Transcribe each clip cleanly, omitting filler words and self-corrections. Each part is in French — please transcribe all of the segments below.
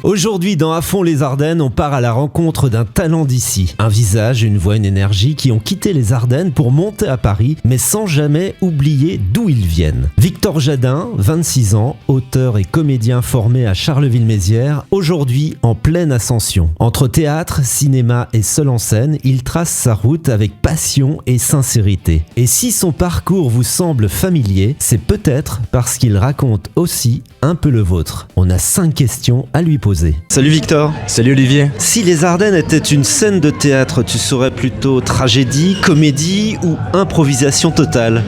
Aujourd'hui, dans À fond les Ardennes, on part à la rencontre d'un talent d'ici. Un visage, une voix, une énergie qui ont quitté les Ardennes pour monter à Paris, mais sans jamais oublier d'où ils viennent. Victor Jadin, 26 ans, auteur et comédien formé à Charleville-Mézières, aujourd'hui en pleine ascension. Entre théâtre, cinéma et seul en scène, il trace sa route avec passion et sincérité. Et si son parcours vous semble familier, c'est peut-être parce qu'il raconte aussi un peu le vôtre. On a 5 questions à lui poser. Salut Victor. Salut Olivier. Si les Ardennes étaient une scène de théâtre, tu serais plutôt tragédie, comédie ou improvisation totale ?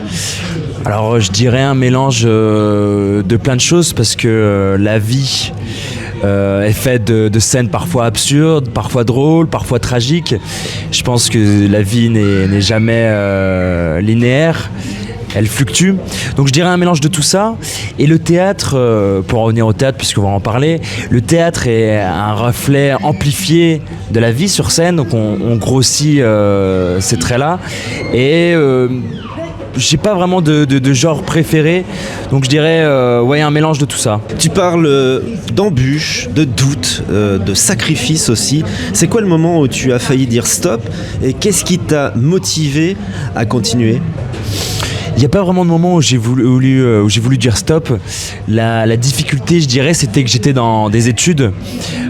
Alors je dirais un mélange de plein de choses parce que la vie est faite de scènes parfois absurdes, parfois drôles, parfois tragiques. Je pense que la vie n'est jamais linéaire. Elle fluctue. Donc je dirais un mélange de tout ça. Et le théâtre, pour en revenir au théâtre puisqu'on va en parler, le théâtre est un reflet amplifié de la vie sur scène. Donc on grossit ces traits-là. Et j'ai pas vraiment de genre préféré. Donc je dirais un mélange de tout ça. Tu parles d'embûches, de doutes, de sacrifices aussi. C'est quoi le moment où tu as failli dire stop et qu'est-ce qui t'a motivé à continuer ? Il n'y a pas vraiment de moment où j'ai voulu dire stop. La difficulté, je dirais, c'était que j'étais dans des études.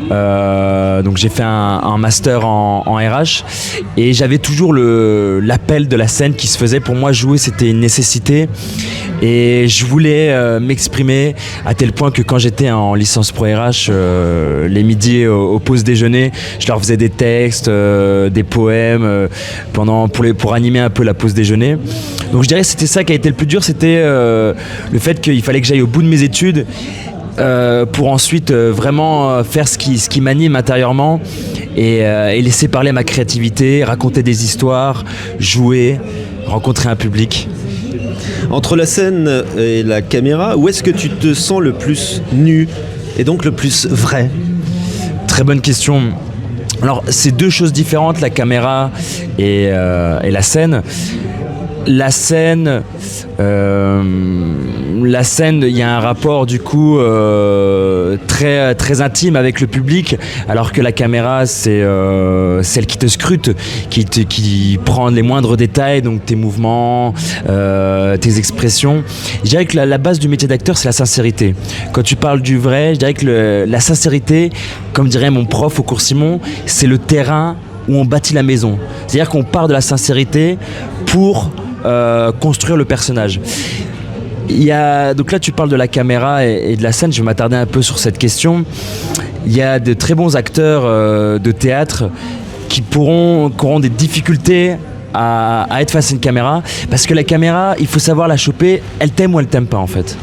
Donc j'ai fait un master en RH et j'avais toujours l'appel de la scène qui se faisait. Pour moi, jouer, c'était une nécessité. Et je voulais m'exprimer à tel point que quand j'étais en licence pro RH, les midis au pause déjeuner, je leur faisais des textes, des poèmes pour animer un peu la pause déjeuner. Donc je dirais que c'était ça qui a été le plus dur, c'était le fait qu'il fallait que j'aille au bout de mes études pour ensuite vraiment faire ce qui m'anime intérieurement et laisser parler ma créativité, raconter des histoires, jouer, rencontrer un public. Entre la scène et la caméra, où est-ce que tu te sens le plus nu et donc le plus vrai ? Très bonne question. Alors c'est deux choses différentes, la caméra et la scène. La scène, il y a un rapport du coup très très intime avec le public, alors que la caméra c'est celle qui te scrute, qui prend les moindres détails, donc tes mouvements, tes expressions. Je dirais que la base du métier d'acteur, c'est la sincérité. Quand tu parles du vrai, je dirais que la sincérité, comme dirait mon prof au cours Simon, c'est le terrain où on bâtit la maison. C'est-à-dire qu'on part de la sincérité pour construire le personnage. Donc là tu parles de la caméra et de la scène, je vais m'attarder un peu sur cette question. Il y a de très bons acteurs de théâtre qui auront des difficultés à être face à une caméra, parce que la caméra, il faut savoir la choper, elle t'aime ou elle t'aime pas en fait.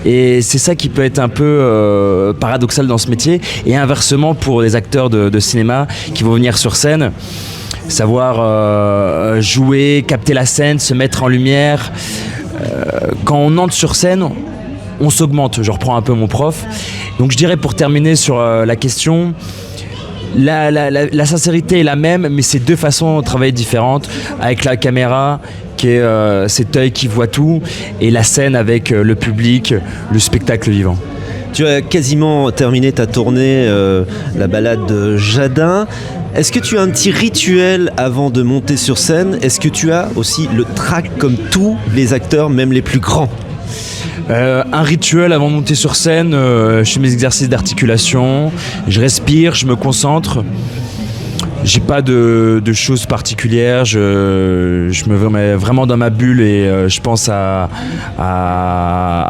Et c'est ça qui peut être un peu paradoxal dans ce métier, et inversement pour les acteurs de cinéma qui vont venir sur scène, savoir jouer, capter la scène, se mettre en lumière. Quand on entre sur scène, on s'augmente. Je reprends un peu mon prof. Donc je dirais, pour terminer sur la question, la sincérité est la même, mais c'est deux façons de travailler différentes. Avec la caméra, qui est cet œil qui voit tout, et la scène avec le public, le spectacle vivant. Tu as quasiment terminé ta tournée, la balade de Jadin. Est-ce que tu as un petit rituel avant de monter sur scène ? Est-ce que tu as aussi le trac comme tous les acteurs, même les plus grands ? Un rituel avant de monter sur scène, je fais mes exercices d'articulation, je respire, je me concentre. J'ai pas de choses particulières, je me mets vraiment dans ma bulle et je pense à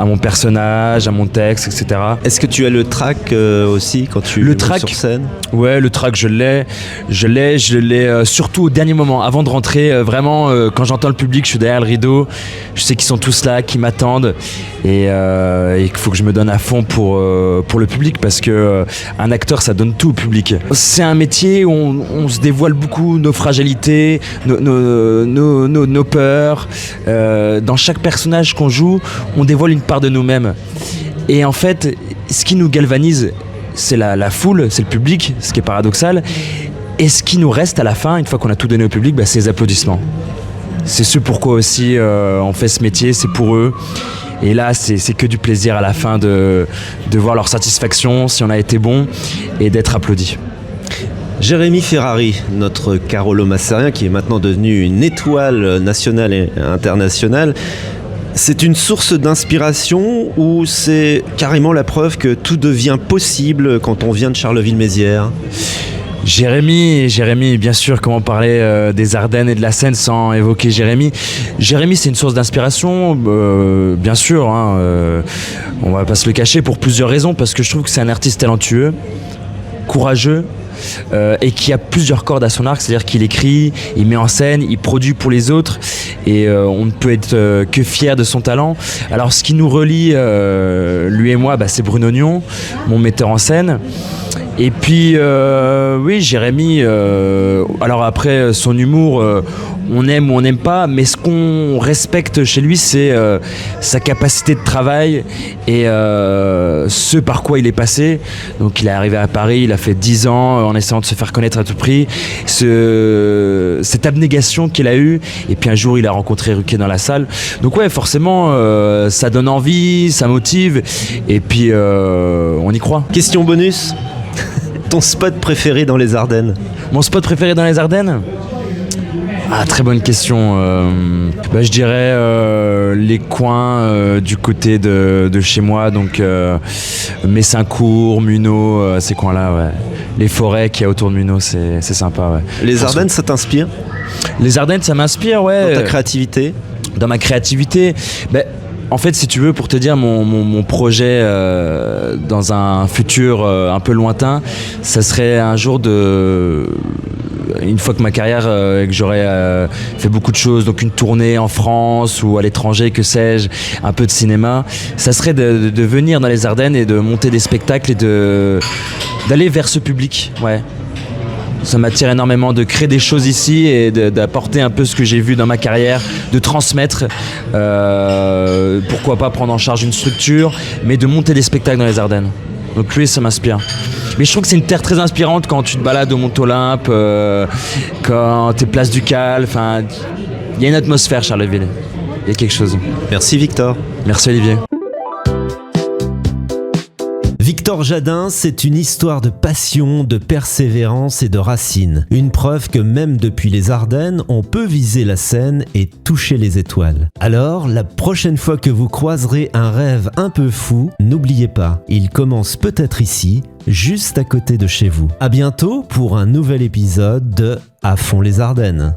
mon personnage, à mon texte, etc. Est-ce que tu as le trac aussi quand tu montes sur scène ? Ouais, le trac je l'ai surtout au dernier moment, avant de rentrer, vraiment quand j'entends le public, je suis derrière le rideau, je sais qu'ils sont tous là, qu'ils m'attendent et qu'il faut que je me donne à fond pour le public, parce que un acteur, ça donne tout au public. C'est un métier où on se dévoile beaucoup nos fragilités, nos peurs. Dans chaque personnage qu'on joue, on dévoile une part de nous-mêmes. Et en fait, ce qui nous galvanise, c'est la foule, c'est le public, ce qui est paradoxal. Et ce qui nous reste à la fin, une fois qu'on a tout donné au public, c'est les applaudissements. C'est ce pourquoi aussi on fait ce métier, c'est pour eux. Et là, c'est que du plaisir à la fin de voir leur satisfaction, si on a été bon, et d'être applaudi. Jérémy Ferrari, notre Carolo Massarien, qui est maintenant devenu une étoile nationale et internationale, c'est une source d'inspiration ou c'est carrément la preuve que tout devient possible quand on vient de Charleville-Mézières ? Jérémy, bien sûr, comment parler des Ardennes et de la Seine sans évoquer Jérémy. Jérémy, c'est une source d'inspiration, bien sûr, hein, on va pas se le cacher, pour plusieurs raisons, parce que je trouve que c'est un artiste talentueux, courageux, et qui a plusieurs cordes à son arc, c'est-à-dire qu'il écrit, il met en scène, il produit pour les autres, et on ne peut être que fier de son talent. Alors ce qui nous relie, lui et moi, c'est Bruno Nion, mon metteur en scène. Et puis oui, Jérémy, alors après son humour, on aime ou on n'aime pas, mais ce qu'on respecte chez lui, c'est sa capacité de travail et ce par quoi il est passé. Donc il est arrivé à Paris, il a fait 10 ans en essayant de se faire connaître à tout prix, cette abnégation qu'il a eue, et puis un jour il a rencontré Ruquier dans la salle. Donc ouais, forcément ça donne envie, ça motive, et puis on y croit. Question bonus. Ton spot préféré dans les Ardennes ? Mon spot préféré dans les Ardennes ? Ah, très bonne question. Je dirais les coins du côté de chez moi, donc Messincourt, Munod, ces coins-là, ouais. Les forêts qu'il y a autour de Munod, c'est sympa, ouais. Les Ardennes, ça t'inspire ? Les Ardennes, ça m'inspire, ouais. Dans ta créativité ? Dans ma créativité, en fait, si tu veux, pour te dire, mon projet dans un futur un peu lointain, ça serait un jour une fois que ma carrière, que j'aurais fait beaucoup de choses, donc une tournée en France ou à l'étranger, que sais-je, un peu de cinéma, ça serait de venir dans les Ardennes et de monter des spectacles et d'aller vers ce public, ouais. Ça m'attire énormément de créer des choses ici et d'apporter un peu ce que j'ai vu dans ma carrière, de transmettre, pourquoi pas prendre en charge une structure, mais de monter des spectacles dans les Ardennes. Donc lui, ça m'inspire. Mais je trouve que c'est une terre très inspirante quand tu te balades au Mont-Olympe, quand t'es place du Cal, enfin, il y a une atmosphère, Charleville. Il y a quelque chose. Merci Victor. Merci Olivier. Victor Jadin, c'est une histoire de passion, de persévérance et de racines. Une preuve que même depuis les Ardennes, on peut viser la Seine et toucher les étoiles. Alors, la prochaine fois que vous croiserez un rêve un peu fou, n'oubliez pas, il commence peut-être ici, juste à côté de chez vous. À bientôt pour un nouvel épisode de À fond les Ardennes.